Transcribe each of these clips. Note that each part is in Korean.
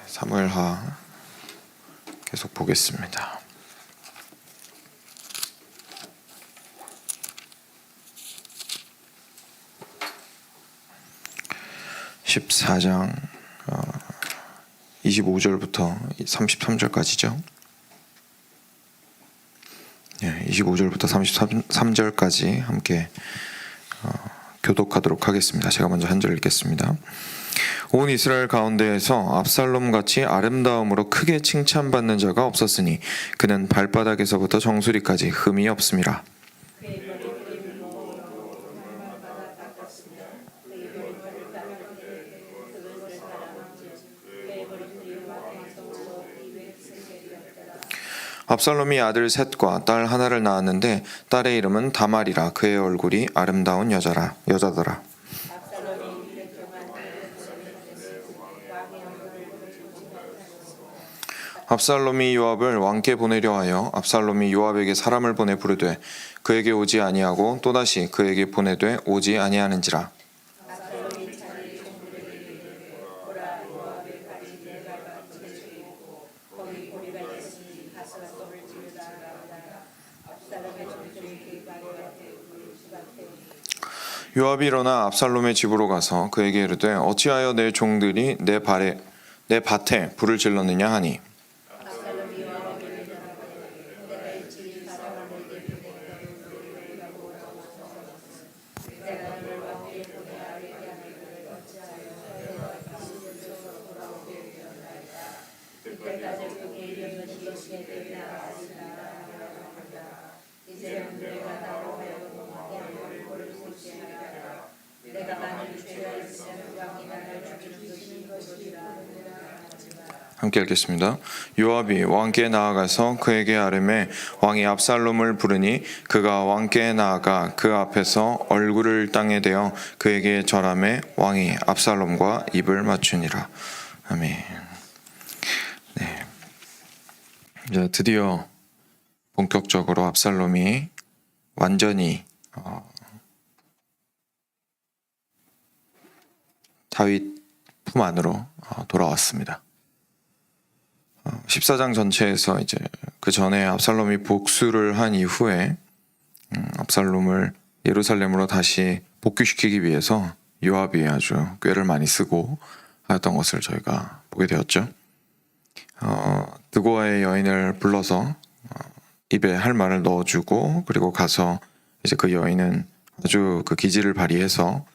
사무엘하 계속 보겠습니다. 14장 25절부터 33절까지죠. 25절부터 33절까지 함께 교독하도록 하겠습니다. 제가 먼저 한 절 읽겠습니다. 온 이스라엘 가운데에서 압살롬같이 아름다움으로 크게 칭찬받는 자가 없었으니 그는 발바닥에서부터 정수리까지 흠이 없음이라. 압살롬이 아들 셋과 딸 하나를 낳았는데 딸의 이름은 다말이라. 그의 얼굴이 아름다운 여자더라. 압살롬이 요압을 왕께 보내려 하여 압살롬이 요압에게 사람을 보내 부르되 그에게 오지 아니하고 또다시 그에게 보내되 오지 아니하는지라. 요압이 일어나 압살롬의 집으로 가서 그에게 이르되 어찌하여 내 종들이 내 밭에 불을 질렀느냐 하니 함께 읽겠습니다. 요압이 왕께 나아가서 그에게 아뢰매 왕이 압살롬을 부르니 그가 왕께 나아가 그 앞에서 얼굴을 땅에 대어 그에게 절하매 왕이 압살롬과 입을 맞추니라. 아멘. 네. 이제 드디어 본격적으로 압살롬이 완전히 다윗 품 안으로 돌아왔습니다. 14장 전체에서 이제 그 전에 압살롬이 복수를 한 이후에 압살롬을 예루살렘으로 다시 복귀시키기 위해서 요압이 아주 꾀를 많이 쓰고 하였던 것을 저희가 보게 되었죠. 드고아의 여인을 불러서 입에 할 말을 넣어주고 그리고 가서 이제 그 여인은 아주 그 기지를 발휘해서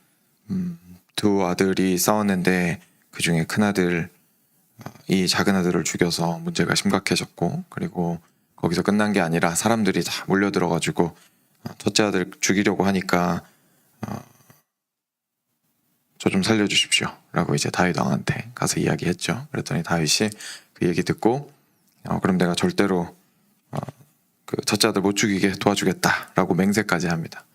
두 아들이 싸웠는데 그 중에 큰 아들 이 작은 아들을 죽여서 문제가 심각해졌고 그리고 거기서 끝난 게 아니라 사람들이 다 몰려들어가지고 첫째 아들 죽이려고 하니까 저 좀 살려주십시오 라고 이제 다윗 왕한테 가서 이야기했죠. 그랬더니 다윗이 그 얘기 듣고 그럼 내가 절대로 그 첫째 아들 못 죽이게 도와주겠다 라고 맹세까지 합니다.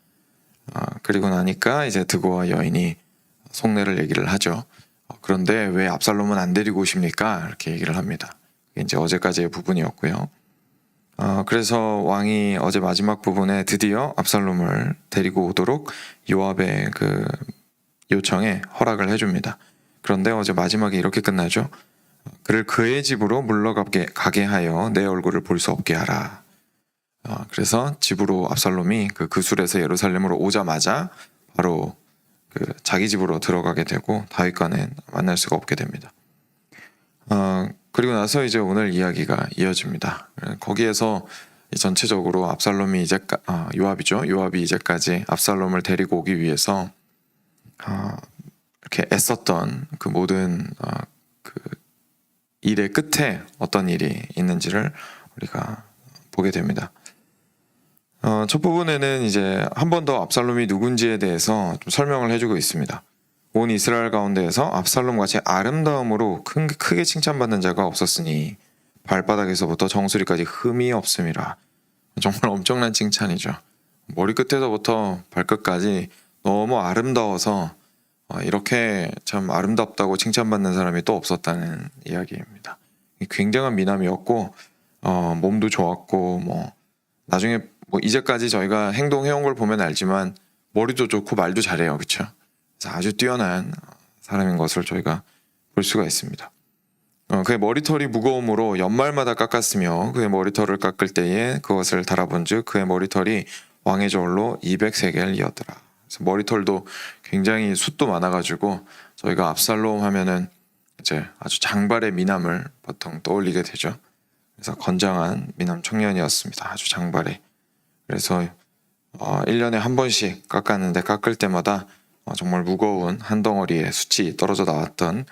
그리고 나니까 이제 드고아 여인이 속내를 얘기를 하죠. 그런데 왜 압살롬은 안 데리고 오십니까? 이렇게 얘기를 합니다. 이게 이제 어제까지의 부분이었고요. 그래서 왕이 어제 마지막 부분에 드디어 압살롬을 데리고 오도록 요압의 그 요청에 허락을 해줍니다. 그런데 어제 마지막에 이렇게 끝나죠. 그를 그의 집으로 물러가게 하여 내 얼굴을 볼 수 없게 하라. 그래서 집으로 압살롬이 그 그술에서 예루살렘으로 오자마자 바로 그 자기 집으로 들어가게 되고 다윗과는 만날 수가 없게 됩니다. 그리고 나서 이제 오늘 이야기가 이어집니다. 거기에서 전체적으로 압살롬이 요압이 이제까지 압살롬을 데리고 오기 위해서 이렇게 애썼던 그 모든 그 일의 끝에 어떤 일이 있는지를 우리가 보게 됩니다. 첫 부분에는 이제 한 번 더 압살롬이 누군지에 대해서 좀 설명을 해주고 있습니다. 온 이스라엘 가운데에서 압살롬같이 아름다움으로 크게 칭찬받는 자가 없었으니 발바닥에서부터 정수리까지 흠이 없음이라. 정말 엄청난 칭찬이죠. 머리끝에서부터 발끝까지 너무 아름다워서 이렇게 참 아름답다고 칭찬받는 사람이 또 없었다는 이야기입니다. 굉장한 미남이었고 몸도 좋았고 나중에 이제까지 저희가 행동해온 걸 보면 알지만 머리도 좋고 말도 잘해요. 그렇죠? 그래서 아주 뛰어난 사람인 것을 저희가 볼 수가 있습니다. 그의 머리털이 무거움으로 연말마다 깎았으며 그의 머리털을 깎을 때에 그것을 달아본즉 그의 머리털이 왕의 저울로 200세겔이었더라. 그래서 머리털도 굉장히 숱도 많아가지고 저희가 압살롬 하면은 이제 아주 장발의 미남을 보통 떠올리게 되죠. 그래서 건장한 미남 청년이었습니다. 아주 장발에. 그래서 1년에 한 번씩 깎았는데 깎을 때마다 정말 무거운 한 덩어리의 숱이 떨어져 나왔던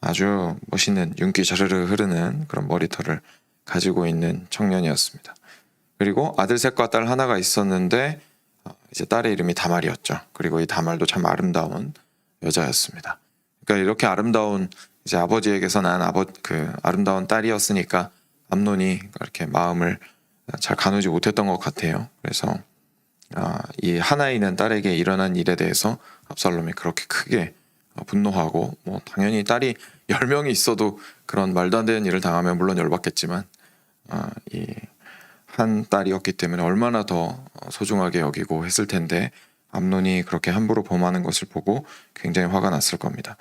아주 멋있는 윤기 자르르 흐르는 그런 머리털을 가지고 있는 청년이었습니다. 그리고 아들 셋과 딸 하나가 있었는데 이제 딸의 이름이 다말이었죠. 그리고 이 다말도 참 아름다운 여자였습니다. 그러니까 이렇게 아름다운 이제 아버지에게서 난 그 아름다운 딸이었으니까 암논이 이렇게 마음을 잘 가누지 못했던 것 같아요. 그래서 이 하나 있는 딸에게 일어난 일에 대해서 압살롬이 그렇게 크게 분노하고 뭐 당연히 딸이 10명이 있어도 그런 말도 안 되는 일을 당하면 물론 열받겠지만 이 한 딸이었기 때문에 얼마나 더 소중하게 여기고 했을 텐데 암논이 그렇게 함부로 범하는 것을 보고 굉장히 화가 났을 겁니다.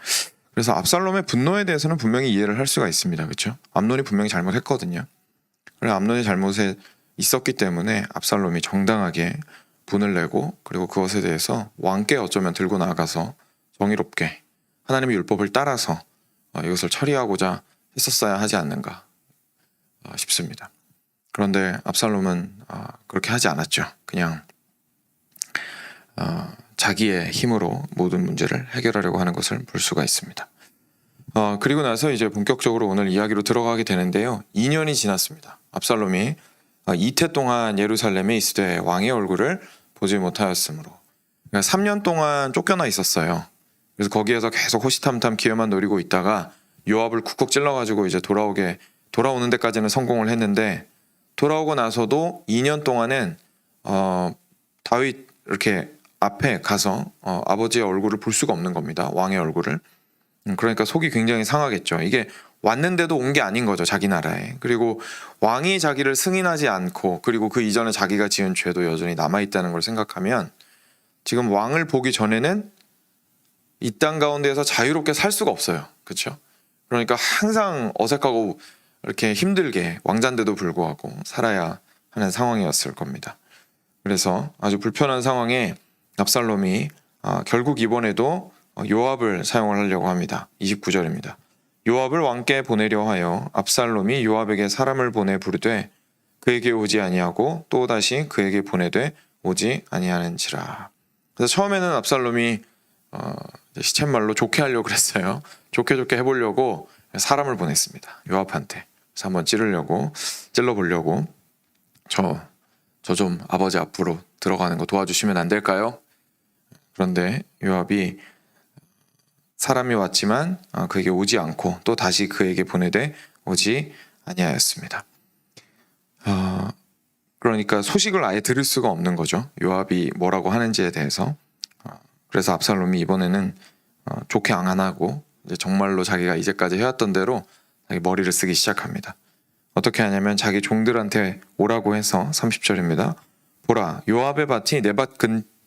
그래서 압살롬의 분노에 대해서는 분명히 이해를 할 수가 있습니다. 그렇죠? 암논이 분명히 잘못했거든요. 그래서 암논이 잘못에 있었기 때문에 압살롬이 정당하게 분을 내고 그리고 그것에 대해서 왕께 어쩌면 들고 나가서 정의롭게 하나님의 율법을 따라서 이것을 처리하고자 했었어야 하지 않는가 싶습니다. 그런데 압살롬은 그렇게 하지 않았죠. 그냥 자기의 힘으로 모든 문제를 해결하려고 하는 것을 볼 수가 있습니다. 그리고 나서 이제 본격적으로 오늘 이야기로 들어가게 되는데요. 2년이 지났습니다. 압살롬이 이태 동안 예루살렘에 있으되 왕의 얼굴을 보지 못하였으므로, 그러니까 3년 동안 쫓겨나 있었어요. 그래서 거기에서 계속 호시탐탐 기회만 노리고 있다가 요압을 쿡쿡 찔러가지고 이제 돌아오는 데까지는 성공을 했는데, 돌아오고 나서도 2년 동안은 다윗 이렇게 앞에 가서 아버지의 얼굴을 볼 수가 없는 겁니다. 왕의 얼굴을. 그러니까 속이 굉장히 상하겠죠. 이게 왔는데도 온 게 아닌 거죠, 자기 나라에. 그리고 왕이 자기를 승인하지 않고 그리고 그 이전에 자기가 지은 죄도 여전히 남아있다는 걸 생각하면 지금 왕을 보기 전에는 이 땅 가운데에서 자유롭게 살 수가 없어요. 그렇죠? 그러니까 항상 어색하고 이렇게 힘들게 왕자인데도 불구하고 살아야 하는 상황이었을 겁니다. 그래서 아주 불편한 상황에 압살롬이 결국 이번에도 요압을 사용을 하려고 합니다. 29절입니다. 요압을 왕께 보내려 하여 압살롬이 요압에게 사람을 보내 부르되 그에게 오지 아니하고 또다시 그에게 보내되 오지 아니하는지라. 그래서 처음에는 압살롬이 시쳇말로 좋게 하려고 그랬어요. 좋게 해보려고 사람을 보냈습니다. 요압한테. 그래서 한번 찔러보려고 저 좀 아버지 앞으로 들어가는 거 도와주시면 안 될까요? 그런데 요압이 사람이 왔지만 그에게 오지 않고 또 다시 그에게 보내되 오지 아니하였습니다. 그러니까 소식을 아예 들을 수가 없는 거죠. 요압이 뭐라고 하는지에 대해서. 그래서 압살롬이 이번에는 좋게 안 하고 이제 정말로 자기가 이제까지 해왔던 대로 자기 머리를 쓰기 시작합니다. 어떻게 하냐면 자기 종들한테 오라고 해서 30절입니다. 보라, 요압의 밭이 내 밭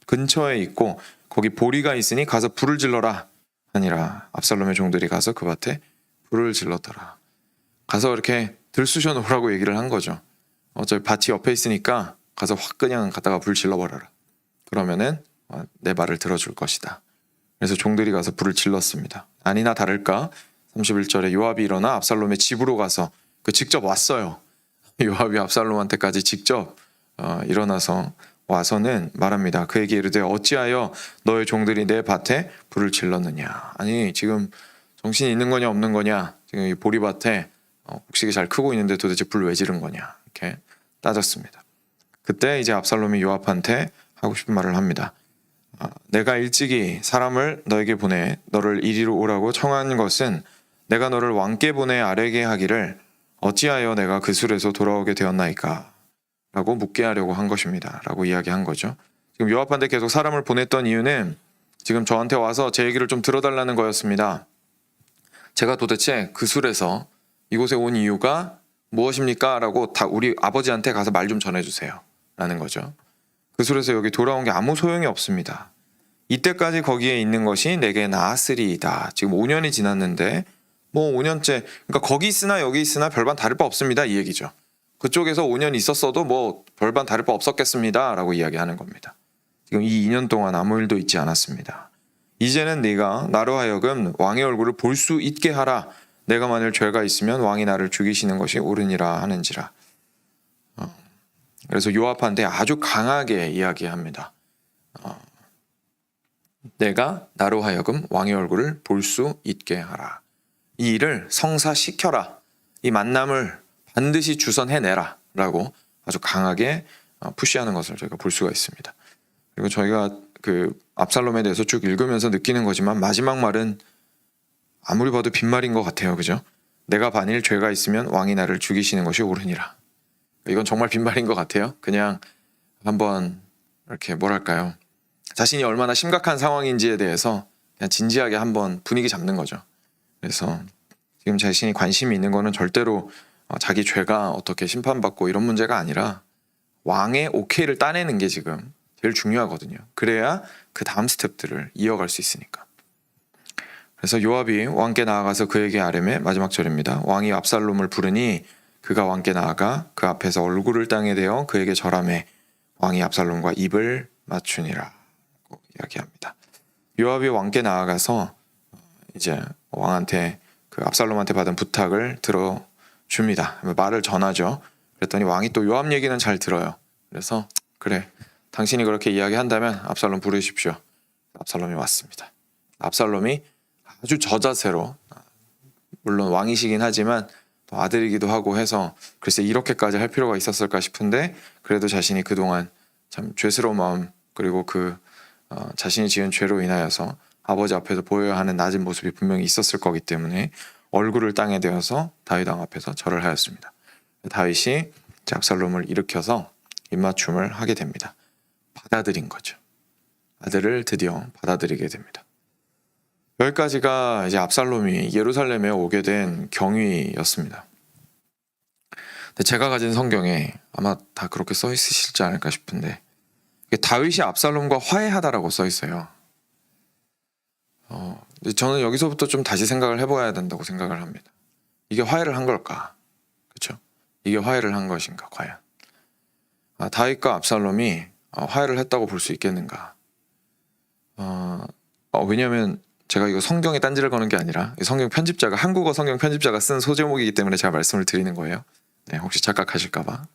근처에 있고 거기 보리가 있으니 가서 불을 질러라 하니라. 압살롬의 종들이 가서 그 밭에 불을 질렀더라. 가서 이렇게 들쑤셔 놓으라고 얘기를 한 거죠. 어차피 밭이 옆에 있으니까 가서 확 그냥 갖다가 불 질러버려라. 그러면은 내 말을 들어줄 것이다. 그래서 종들이 가서 불을 질렀습니다. 아니나 다를까 31절에 요압이 일어나 압살롬의 집으로 가서 직접 왔어요. 요압이 압살롬한테까지 직접 일어나서 와서는 말합니다. 그에게 이르되 어찌하여 너의 종들이 내 밭에 불을 질렀느냐. 아니 지금 정신이 있는 거냐 없는 거냐. 지금 이 보리밭에 곡식이 잘 크고 있는데 도대체 불 왜 지른 거냐. 이렇게 따졌습니다. 그때 이제 압살롬이 요압한테 하고 싶은 말을 합니다. 내가 일찍이 사람을 너에게 보내 너를 이리로 오라고 청한 것은 내가 너를 왕께 보내 아뢰게 하기를 어찌하여 내가 그 술에서 돌아오게 되었나이까 라고 묻게 하려고 한 것입니다. 라고 이야기한 거죠. 지금 요압한테 계속 사람을 보냈던 이유는 지금 저한테 와서 제 얘기를 좀 들어달라는 거였습니다. 제가 도대체 그 술에서 이곳에 온 이유가 무엇입니까? 라고 다 우리 아버지한테 가서 말 좀 전해주세요. 라는 거죠. 그 술에서 여기 돌아온 게 아무 소용이 없습니다. 이때까지 거기에 있는 것이 내게 나았으리이다. 지금 5년이 지났는데 뭐 5년째 그러니까 거기 있으나 여기 있으나 별반 다를 바 없습니다 이 얘기죠. 그쪽에서 5년 있었어도 뭐 별반 다를 바 없었겠습니다라고 이야기하는 겁니다. 지금 이 2년 동안 아무 일도 있지 않았습니다. 이제는 네가 나로 하여금 왕의 얼굴을 볼 수 있게 하라. 내가 만일 죄가 있으면 왕이 나를 죽이시는 것이 옳으니라 하는지라. 그래서 요압한테 아주 강하게 이야기합니다. 내가 나로 하여금 왕의 얼굴을 볼 수 있게 하라. 이 일을 성사시켜라. 이 만남을 반드시 주선해내라 라고 아주 강하게 푸시하는 것을 저희가 볼 수가 있습니다. 그리고 저희가 그 압살롬에 대해서 쭉 읽으면서 느끼는 거지만 마지막 말은 아무리 봐도 빈말인 것 같아요. 그죠? 내가 반일 죄가 있으면 왕이 나를 죽이시는 것이 옳으니라. 이건 정말 빈말인 것 같아요. 그냥 한번 이렇게 뭐랄까요. 자신이 얼마나 심각한 상황인지에 대해서 그냥 진지하게 한번 분위기 잡는 거죠. 그래서 지금 자신이 관심이 있는 거는 절대로 자기 죄가 어떻게 심판받고 이런 문제가 아니라 왕의 오케이를 따내는 게 지금 제일 중요하거든요. 그래야 그 다음 스텝들을 이어갈 수 있으니까. 그래서 요압이 왕께 나아가서 그에게 아뢰매 마지막 절입니다. 왕이 압살롬을 부르니 그가 왕께 나아가 그 앞에서 얼굴을 땅에 대어 그에게 절하매 왕이 압살롬과 입을 맞추니라 고 이야기합니다. 요압이 왕께 나아가서 이제 왕한테 그 압살롬한테 받은 부탁을 들어줍니다. 말을 전하죠. 그랬더니 왕이 또 요압 얘기는 잘 들어요. 그래서 그래 당신이 그렇게 이야기한다면 압살롬 부르십시오. 압살롬이 왔습니다. 압살롬이 아주 저자세로 물론 왕이시긴 하지만 또 아들이기도 하고 해서 글쎄 이렇게까지 할 필요가 있었을까 싶은데 그래도 자신이 그동안 참 죄스러운 마음 그리고 그 자신이 지은 죄로 인하여서 아버지 앞에서 보여야 하는 낮은 모습이 분명히 있었을 거기 때문에 얼굴을 땅에 대어서 다윗 왕 앞에서 절을 하였습니다. 다윗이 압살롬을 일으켜서 입맞춤을 하게 됩니다. 받아들인 거죠. 아들을 드디어 받아들이게 됩니다. 여기까지가 이제 압살롬이 예루살렘에 오게 된 경위였습니다. 근데 제가 가진 성경에 아마 다 그렇게 써 있으실지 않을까 싶은데 다윗이 압살롬과 화해하다라고 써 있어요. 저는 여기서부터 좀 다시 생각을 해봐야 된다고 생각을 합니다. 이게 화해를 한 걸까? 그렇죠? 이게 화해를 한 것인가 과연? 다윗과 압살롬이 화해를 했다고 볼 수 있겠는가? 왜냐하면 제가 이거 성경에 딴지를 거는 게 아니라 성경 편집자가 한국어 성경 편집자가 쓴 소제목이기 때문에 제가 말씀을 드리는 거예요. 네, 혹시 착각하실까봐.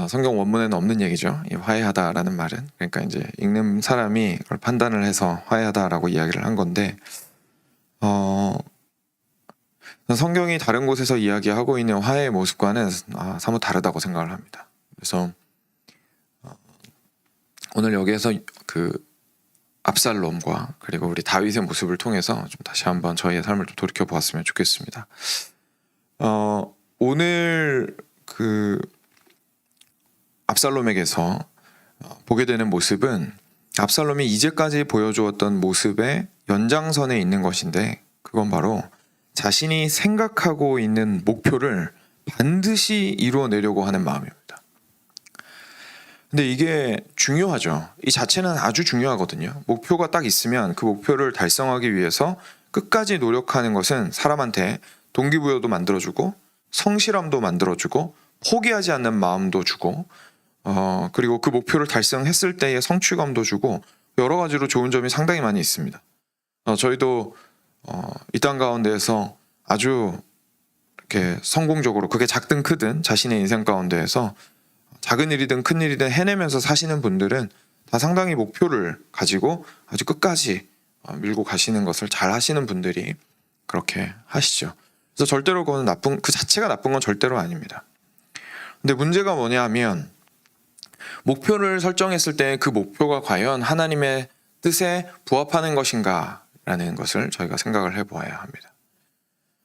성경 원문에는 없는 얘기죠. 이 화해하다라는 말은 그러니까 이제 읽는 사람이 그걸 판단을 해서 화해하다라고 이야기를 한 건데, 성경이 다른 곳에서 이야기하고 있는 화해의 모습과는 사뭇 다르다고 생각을 합니다. 그래서 오늘 여기에서 그 압살롬과 그리고 우리 다윗의 모습을 통해서 좀 다시 한번 저희의 삶을 좀 돌이켜 보았으면 좋겠습니다. 오늘 그 압살롬에게서 보게 되는 모습은 압살롬이 이제까지 보여주었던 모습의 연장선에 있는 것인데 그건 바로 자신이 생각하고 있는 목표를 반드시 이루어내려고 하는 마음입니다. 근데 이게 중요하죠. 이 자체는 아주 중요하거든요. 목표가 딱 있으면 그 목표를 달성하기 위해서 끝까지 노력하는 것은 사람한테 동기부여도 만들어주고 성실함도 만들어주고 포기하지 않는 마음도 주고 그리고 그 목표를 달성했을 때의 성취감도 주고 여러 가지로 좋은 점이 상당히 많이 있습니다. 저희도 이 땅 가운데에서 아주 이렇게 성공적으로 그게 작든 크든 자신의 인생 가운데에서 작은 일이든 큰 일이든 해내면서 사시는 분들은 다 상당히 목표를 가지고 아주 끝까지 밀고 가시는 것을 잘 하시는 분들이 그렇게 하시죠. 그래서 절대로 그건 그 자체가 나쁜 건 절대로 아닙니다. 근데 문제가 뭐냐 하면 목표를 설정했을 때 그 목표가 과연 하나님의 뜻에 부합하는 것인가 라는 것을 저희가 생각을 해보아야 합니다.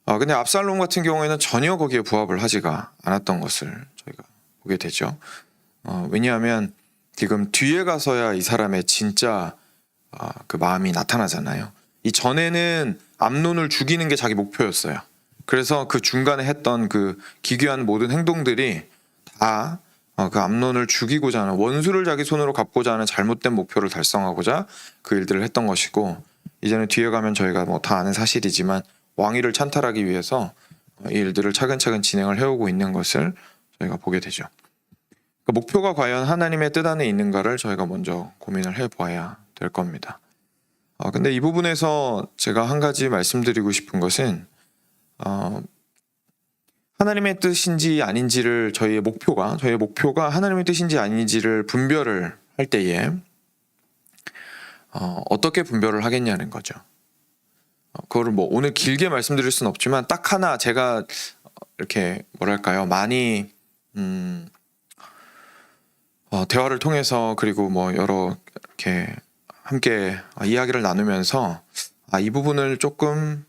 근데 압살롬 같은 경우에는 전혀 거기에 부합을 하지가 않았던 것을 저희가 보게 되죠. 왜냐하면 지금 뒤에 가서야 이 사람의 진짜 그 마음이 나타나잖아요. 이 전에는 암논을 죽이는 게 자기 목표였어요. 그래서 그 중간에 했던 그 기괴한 모든 행동들이 다 그 암논을 죽이고자 하는 원수를 자기 손으로 갚고자 하는 잘못된 목표를 달성하고자 그 일들을 했던 것이고 이제는 뒤에 가면 저희가 뭐 다 아는 사실이지만 왕위를 찬탈하기 위해서 이 일들을 차근차근 진행을 해오고 있는 것을 저희가 보게 되죠. 그러니까 목표가 과연 하나님의 뜻 안에 있는가를 저희가 먼저 고민을 해봐야 될 겁니다. 근데 이 부분에서 제가 한 가지 말씀드리고 싶은 것은 하나님의 뜻인지 아닌지를 저희의 목표가 하나님의 뜻인지 아닌지를 분별을 할 때에 어떻게 분별을 하겠냐는 거죠. 그거를 뭐 오늘 길게 말씀드릴 수는 없지만 딱 하나 제가 이렇게 뭐랄까요 많이 대화를 통해서 그리고 뭐 여러 이렇게 함께 이야기를 나누면서 이 부분을 조금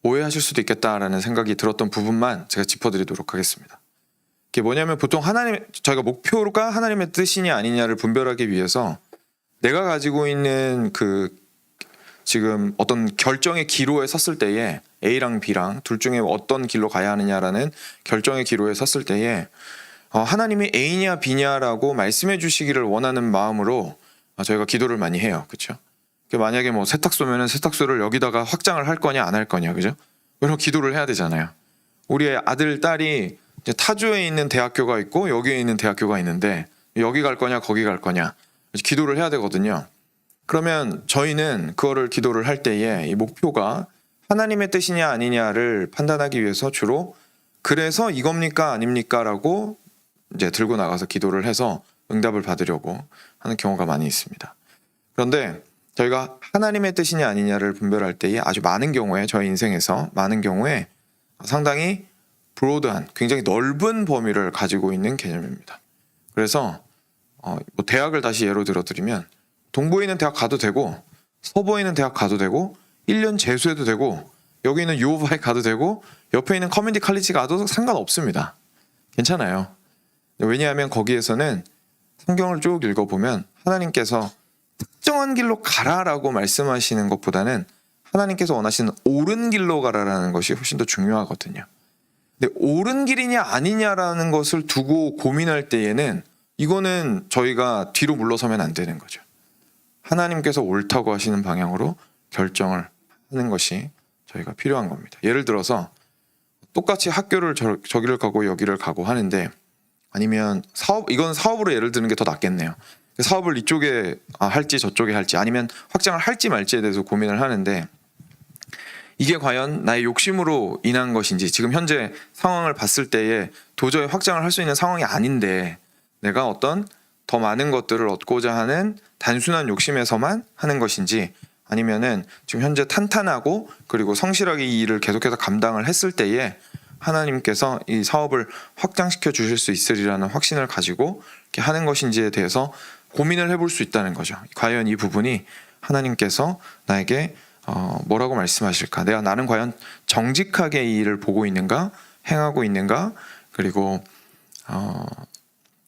오해하실 수도 있겠다라는 생각이 들었던 부분만 제가 짚어드리도록 하겠습니다. 그게 뭐냐면 보통 저희가 목표가 하나님의 뜻이냐 아니냐를 분별하기 위해서 내가 가지고 있는 지금 어떤 결정의 기로에 섰을 때에 A랑 B랑 둘 중에 어떤 길로 가야 하느냐라는 결정의 기로에 섰을 때에 하나님이 A냐 B냐라고 말씀해 주시기를 원하는 마음으로 저희가 기도를 많이 해요. 그렇죠? 만약에 뭐 세탁소면은 세탁소를 여기다가 확장을 할 거냐 안 할 거냐, 그죠? 그럼 기도를 해야 되잖아요. 우리의 아들 딸이 이제 타주에 있는 대학교가 있고 여기에 있는 대학교가 있는데 여기 갈 거냐 거기 갈 거냐 기도를 해야 되거든요. 그러면 저희는 그거를 기도를 할 때에 이 목표가 하나님의 뜻이냐 아니냐를 판단하기 위해서 주로 그래서 이겁니까 아닙니까라고 이제 들고 나가서 기도를 해서 응답을 받으려고 하는 경우가 많이 있습니다. 그런데 저희가 하나님의 뜻이냐 아니냐를 분별할 때에 아주 많은 경우에 저희 인생에서 많은 경우에 상당히 브로드한 굉장히 넓은 범위를 가지고 있는 개념입니다. 그래서 뭐 대학을 다시 예로 들어드리면 동부에 있는 대학 가도 되고 서부에 있는 대학 가도 되고 1년 재수해도 되고 여기 있는 유오바에 가도 되고 옆에 있는 커뮤니티 칼리지 가도 상관없습니다. 괜찮아요. 왜냐하면 거기에서는 성경을 쭉 읽어보면 하나님께서 특정한 길로 가라라고 말씀하시는 것보다는 하나님께서 원하시는 옳은 길로 가라라는 것이 훨씬 더 중요하거든요. 근데 옳은 길이냐 아니냐라는 것을 두고 고민할 때에는 이거는 저희가 뒤로 물러서면 안 되는 거죠. 하나님께서 옳다고 하시는 방향으로 결정을 하는 것이 저희가 필요한 겁니다. 예를 들어서 똑같이 학교를 저기를 가고 여기를 가고 하는데 아니면 이건 사업으로 예를 드는 게 더 낫겠네요. 사업을 이쪽에 할지 저쪽에 할지 아니면 확장을 할지 말지에 대해서 고민을 하는데 이게 과연 나의 욕심으로 인한 것인지 지금 현재 상황을 봤을 때에 도저히 확장을 할 수 있는 상황이 아닌데 내가 어떤 더 많은 것들을 얻고자 하는 단순한 욕심에서만 하는 것인지 아니면은 지금 현재 탄탄하고 그리고 성실하게 이 일을 계속해서 감당을 했을 때에 하나님께서 이 사업을 확장시켜 주실 수 있으리라는 확신을 가지고 이렇게 하는 것인지에 대해서 고민을 해볼 수 있다는 거죠. 과연 이 부분이 하나님께서 나에게 뭐라고 말씀하실까? 나는 과연 정직하게 이 일을 보고 있는가? 행하고 있는가? 그리고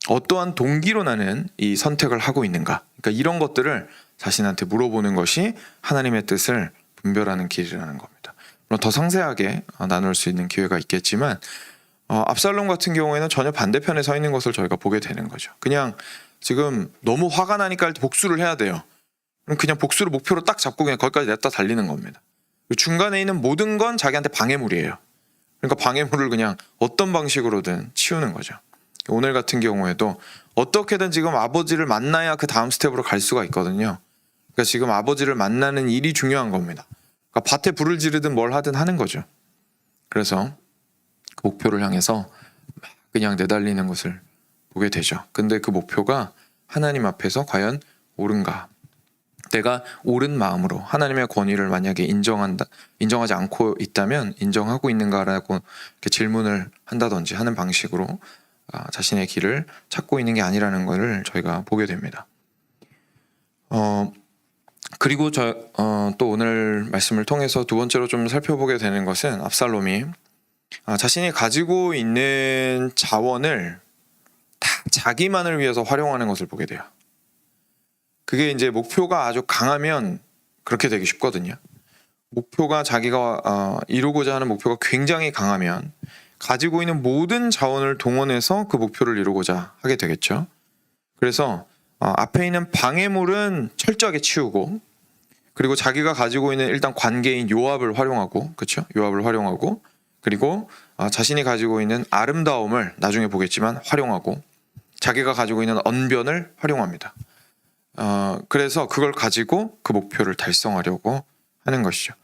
어떠한 동기로 나는 이 선택을 하고 있는가? 그러니까 이런 것들을 자신한테 물어보는 것이 하나님의 뜻을 분별하는 길이라는 겁니다. 물론 더 상세하게 나눌 수 있는 기회가 있겠지만 압살롬 같은 경우에는 전혀 반대편에 서 있는 것을 저희가 보게 되는 거죠. 그냥 지금 너무 화가 나니까 복수를 해야 돼요. 그냥 복수를 목표로 딱 잡고 그냥 거기까지 냈다 달리는 겁니다. 중간에 있는 모든 건 자기한테 방해물이에요. 그러니까 방해물을 그냥 어떤 방식으로든 치우는 거죠. 오늘 같은 경우에도 어떻게든 지금 아버지를 만나야 그 다음 스텝으로 갈 수가 있거든요. 그러니까 지금 아버지를 만나는 일이 중요한 겁니다. 그러니까 밭에 불을 지르든 뭘 하든 하는 거죠. 그래서 그 목표를 향해서 그냥 내달리는 것을 보게 되죠. 근데 그 목표가 하나님 앞에서 과연 옳은가? 내가 옳은 마음으로 하나님의 권위를 만약에 인정하지 않고 있다면 인정하고 있는가라고 이렇게 질문을 한다든지 하는 방식으로 자신의 길을 찾고 있는 게 아니라는 것을 저희가 보게 됩니다. 그리고 또 오늘 말씀을 통해서 두 번째로 좀 살펴보게 되는 것은 압살롬이 자신이 가지고 있는 자원을 다 자기만을 위해서 활용하는 것을 보게 돼요. 그게 이제 목표가 아주 강하면 그렇게 되기 쉽거든요. 목표가 자기가 이루고자 하는 목표가 굉장히 강하면 가지고 있는 모든 자원을 동원해서 그 목표를 이루고자 하게 되겠죠. 그래서 앞에 있는 방해물은 철저하게 치우고 그리고 자기가 가지고 있는 일단 관계인 요압을 활용하고, 그렇죠? 요압을 활용하고, 그리고 자신이 가지고 있는 아름다움을 나중에 보겠지만 활용하고, 자기가 가지고 있는 언변을 활용합니다. 그래서 그걸 가지고 그 목표를 달성하려고 하는 것이죠.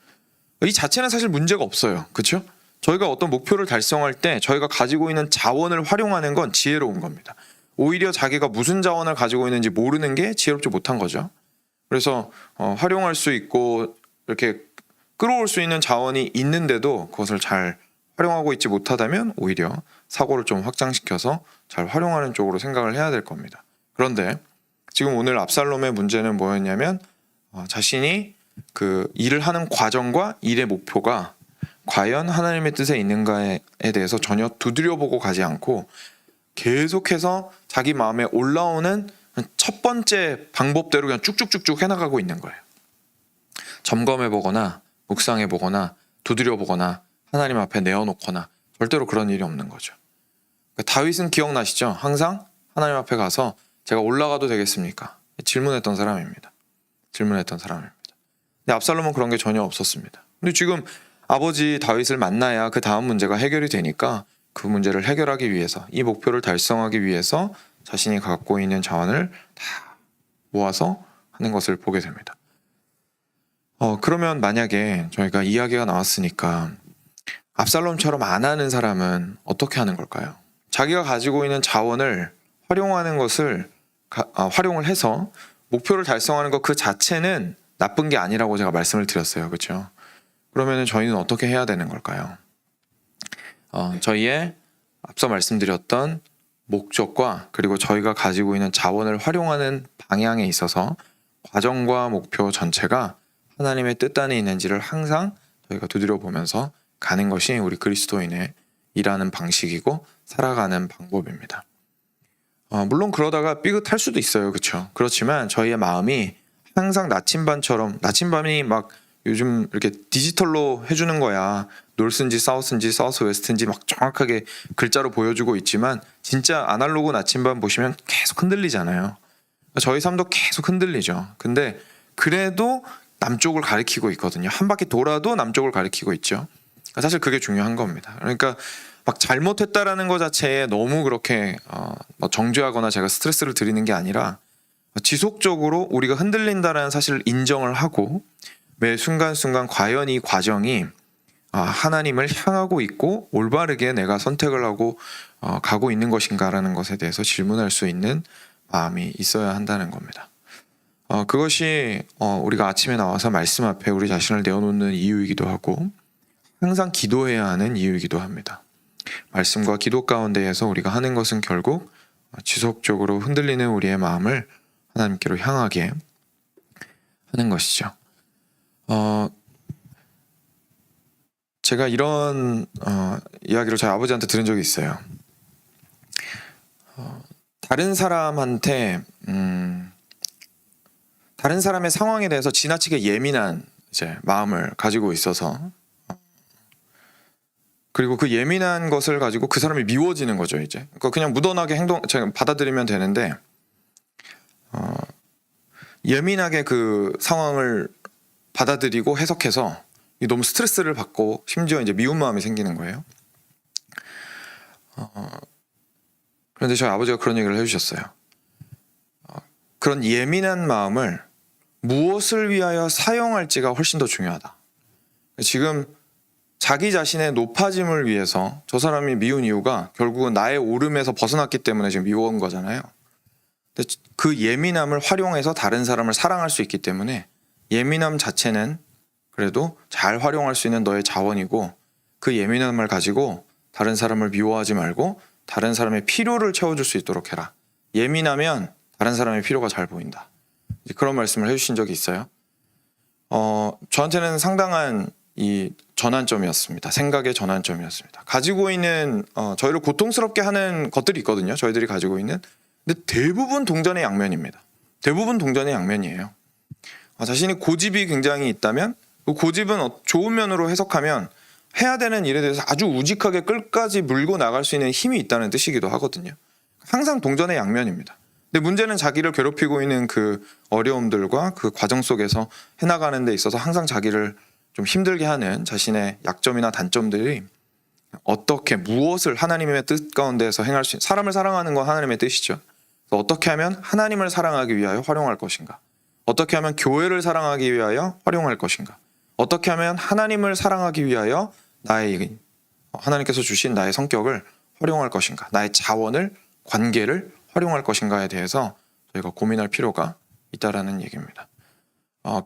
이 자체는 사실 문제가 없어요. 그렇죠? 저희가 어떤 목표를 달성할 때 저희가 가지고 있는 자원을 활용하는 건 지혜로운 겁니다. 오히려 자기가 무슨 자원을 가지고 있는지 모르는 게 지혜롭지 못한 거죠. 그래서 활용할 수 있고 이렇게 끌어올 수 있는 자원이 있는데도 그것을 잘 활용하고 있지 못하다면 오히려 사고를 좀 확장시켜서 잘 활용하는 쪽으로 생각을 해야 될 겁니다. 그런데 지금 오늘 압살롬의 문제는 뭐였냐면 자신이 그 일을 하는 과정과 일의 목표가 과연 하나님의 뜻에 있는가에 대해서 전혀 두드려보고 가지 않고 계속해서 자기 마음에 올라오는 첫 번째 방법대로 그냥 쭉쭉쭉쭉 해나가고 있는 거예요. 점검해보거나 묵상해보거나 두드려보거나 하나님 앞에 내어놓거나 절대로 그런 일이 없는 거죠. 그러니까 다윗은 기억나시죠? 항상 하나님 앞에 가서 제가 올라가도 되겠습니까? 질문했던 사람입니다. 근데 압살롬은 그런 게 전혀 없었습니다. 근데 지금 아버지 다윗을 만나야 그 다음 문제가 해결이 되니까 그 문제를 해결하기 위해서, 이 목표를 달성하기 위해서 자신이 갖고 있는 자원을 다 모아서 하는 것을 보게 됩니다. 그러면 만약에 저희가 이야기가 나왔으니까 압살롬처럼 안 하는 사람은 어떻게 하는 걸까요? 자기가 가지고 있는 자원을 활용하는 것을 활용을 해서 목표를 달성하는 것 그 자체는 나쁜 게 아니라고 제가 말씀을 드렸어요. 그렇죠? 그러면 저희는 어떻게 해야 되는 걸까요? 저희의 앞서 말씀드렸던 목적과 그리고 저희가 가지고 있는 자원을 활용하는 방향에 있어서 과정과 목표 전체가 하나님의 뜻 안에 있는지를 항상 저희가 두드려보면서 가는 것이 우리 그리스도인의 일하는 방식이고 살아가는 방법입니다. 물론 그러다가 삐긋할 수도 있어요. 그렇죠? 그렇지만 저희의 마음이 항상 나침반이 막 요즘 이렇게 디지털로 해주는 거야. 노스인지 사우스인지 사우스 웨스트인지 막 정확하게 글자로 보여주고 있지만 진짜 아날로그 나침반 보시면 계속 흔들리잖아요. 저희 삶도 계속 흔들리죠. 근데 그래도 남쪽을 가리키고 있거든요. 한 바퀴 돌아도 남쪽을 가리키고 있죠. 사실 그게 중요한 겁니다. 그러니까 막 잘못했다라는 것 자체에 너무 그렇게 정죄하거나 제가 스트레스를 드리는 게 아니라 지속적으로 우리가 흔들린다라는 사실을 인정을 하고 매 순간순간 과연 이 과정이 하나님을 향하고 있고 올바르게 내가 선택을 하고 가고 있는 것인가라는 것에 대해서 질문할 수 있는 마음이 있어야 한다는 겁니다. 그것이 우리가 아침에 나와서 말씀 앞에 우리 자신을 내어놓는 이유이기도 하고 항상 기도해야 하는 이유이기도 합니다. 말씀과 기도 가운데에서 우리가 하는 것은 결국 지속적으로 흔들리는 우리의 마음을 하나님께로 향하게 하는 것이죠. 제가 이런 이야기를 저희 아버지한테 들은 적이 있어요. 다른 사람한테 다른 사람의 상황에 대해서 지나치게 예민한 이제 마음을 가지고 있어서 그리고 그 예민한 것을 가지고 그 사람이 미워지는 거죠. 이제 그냥 무던하게 제가 받아들이면 되는데 예민하게 그 상황을 받아들이고 해석해서 너무 스트레스를 받고 심지어 이제 미운 마음이 생기는 거예요. 그런데 저희 아버지가 그런 얘기를 해주셨어요. 그런 예민한 마음을 무엇을 위하여 사용할지가 훨씬 더 중요하다. 지금 자기 자신의 높아짐을 위해서 저 사람이 미운 이유가 결국은 나의 오름에서 벗어났기 때문에 지금 미워한 거잖아요. 근데 그 예민함을 활용해서 다른 사람을 사랑할 수 있기 때문에 예민함 자체는 그래도 잘 활용할 수 있는 너의 자원이고 그 예민함을 가지고 다른 사람을 미워하지 말고 다른 사람의 필요를 채워줄 수 있도록 해라. 예민하면 다른 사람의 필요가 잘 보인다. 그런 말씀을 해주신 적이 있어요. 저한테는 상당한 이 전환점이었습니다. 생각의 전환점이었습니다. 가지고 있는 저희를 고통스럽게 하는 것들이 있거든요. 저희들이 가지고 있는. 근데 대부분 동전의 양면입니다. 대부분 동전의 양면이에요. 자신이 고집이 굉장히 있다면 그 고집은 좋은 면으로 해석하면 해야 되는 일에 대해서 아주 우직하게 끝까지 물고 나갈 수 있는 힘이 있다는 뜻이기도 하거든요. 항상 동전의 양면입니다. 근데 문제는 자기를 괴롭히고 있는 그 어려움들과 그 과정 속에서 해나가는 데 있어서 항상 자기를 좀 힘들게 하는 자신의 약점이나 단점들이 어떻게 무엇을 하나님의 뜻 가운데서 행할 수 사람을 사랑하는 건 하나님의 뜻이죠. 그래서 어떻게 하면 하나님을 사랑하기 위하여 활용할 것인가? 어떻게 하면 교회를 사랑하기 위하여 활용할 것인가? 어떻게 하면 하나님을 사랑하기 위하여 하나님께서 주신 나의 성격을 활용할 것인가? 나의 자원을, 관계를 활용할 것인가에 대해서 저희가 고민할 필요가 있다라는 얘기입니다.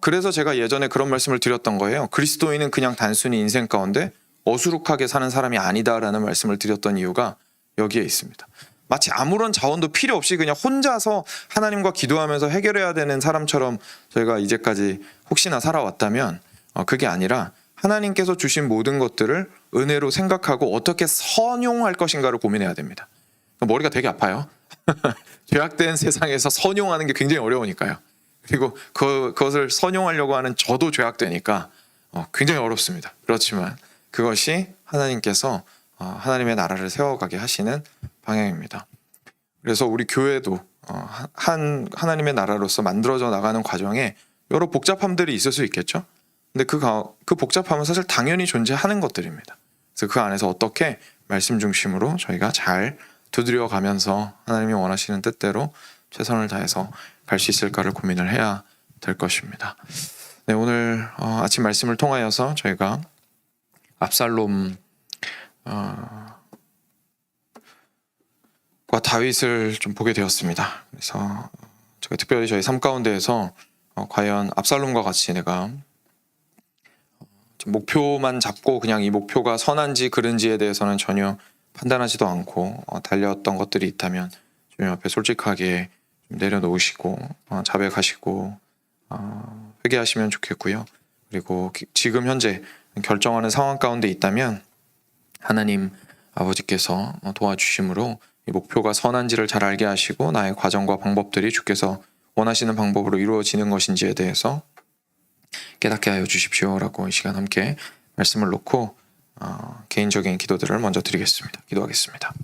그래서 제가 예전에 그런 말씀을 드렸던 거예요. 그리스도인은 그냥 단순히 인생 가운데 어수룩하게 사는 사람이 아니다라는 말씀을 드렸던 이유가 여기에 있습니다. 마치 아무런 자원도 필요 없이 그냥 혼자서 하나님과 기도하면서 해결해야 되는 사람처럼 저희가 이제까지 혹시나 살아왔다면 그게 아니라 하나님께서 주신 모든 것들을 은혜로 생각하고 어떻게 선용할 것인가를 고민해야 됩니다. 머리가 되게 아파요. 죄악된 세상에서 선용하는 게 굉장히 어려우니까요. 그리고 그것을 선용하려고 하는 저도 죄악되니까 굉장히 어렵습니다. 그렇지만 그것이 하나님께서 하나님의 나라를 세워가게 하시는 방향입니다. 그래서 우리 교회도 하나님의 나라로서 만들어져 나가는 과정에 여러 복잡함들이 있을 수 있겠죠. 근데 그 복잡함은 사실 당연히 존재하는 것들입니다. 그래서 그 안에서 어떻게 말씀 중심으로 저희가 잘 두드려 가면서 하나님이 원하시는 뜻대로 최선을 다해서 갈 수 있을까를 고민을 해야 될 것입니다. 네, 오늘 아침 말씀을 통하여서 저희가 압살롬과 다윗을 좀 보게 되었습니다. 그래서 제가 특별히 저희 삶 가운데에서 과연 압살롬과 같이 내가 목표만 잡고 그냥 이 목표가 선한지 그른지에 대해서는 전혀 판단하지도 않고 달려왔던 것들이 있다면 주님 앞에 솔직하게 좀 내려놓으시고 자백하시고 회개하시면 좋겠고요. 그리고 지금 현재 결정하는 상황 가운데 있다면 하나님 아버지께서 도와주심으로 이 목표가 선한지를 잘 알게 하시고 나의 과정과 방법들이 주께서 원하시는 방법으로 이루어지는 것인지에 대해서 깨닫게 하여 주십시오라고 이 시간 함께 말씀을 놓고 개인적인 기도들을 먼저 드리겠습니다. 기도하겠습니다.